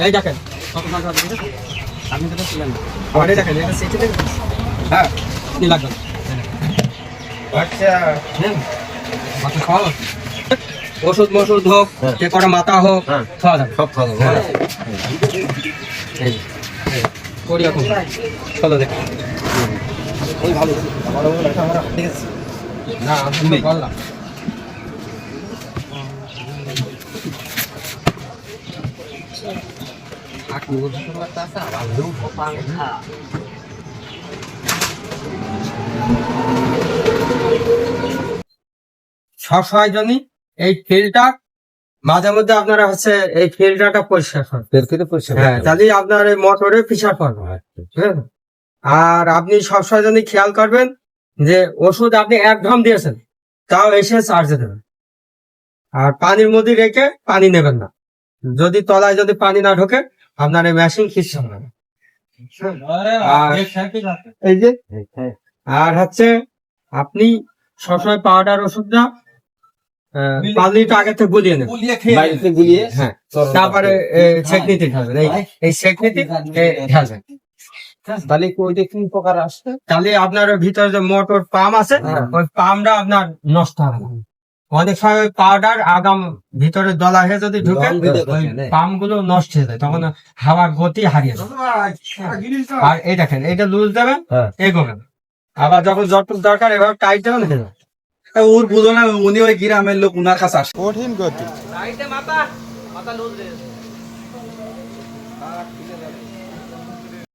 এই দেখেন আপনি তো ছিলেন আমারে দেখেন এটা সেটে দেখেন হ্যাঁ কি লাগবে আচ্ছা মাথা খাওয়া ওষুধ মষুধ হোক যে কটা মাথা হোক খাওয়া যাবে সব খাওয়া যাবে করি এখন চলো দেখ ওই ভালো ভালো ঠিক আছে না আমি বললাম সবসময় জন্য এই ফিল্টার মাঝে মধ্যে আপনারা হচ্ছে এই ফিল্টারটা পরিষ্কার করেন হ্যাঁ তাহলে আপনার এই মোটরে প্রেসার পড়বে হ্যাঁ আর আপনি সবসময় জন্য খেয়াল করবেন যে ওষুধ আপনি 1 গ্রাম দিয়েছেন তাও এসে চার্জে দেবেন আর পানির মধ্যে রেখে পানি নেবেন না যদি তলায় যদি পানি না ঢোকে আপনার এই মেশিন খিচ্ছে হবে এই যে আর হচ্ছে আপনি সবসময় পাউডার ওষুধটা 5 লিটার আগে থেকে গুলিয়ে নেবেন হ্যাঁ তারপরে সেকনিতে ঢালবেন এই সেকনিতে ঢালবেন তাহলে ওইটা কি প্রকার আসছে তাহলে আপনার ভিতরে যে মোটর পাম্প আছে ওই পাম্পটা আপনার নষ্ট হবে না অনেক সময় পাউডার আগাম ভিতরে দলা হয়ে যদি ঢুকে পাম্প গুলো নষ্ট হয়ে যায় তখন হাওয়ার গতি হারিয়ে যায় আর এই দেখেন এটা লুজ দেবেন এগোবেন আবার যখন যতটুকু দরকার এভাবে টাইট দেবেন ওর বুঝো না উনি ওই গ্রামের লোক উনার কাছে আসে কঠিন গতি মাথা লুজ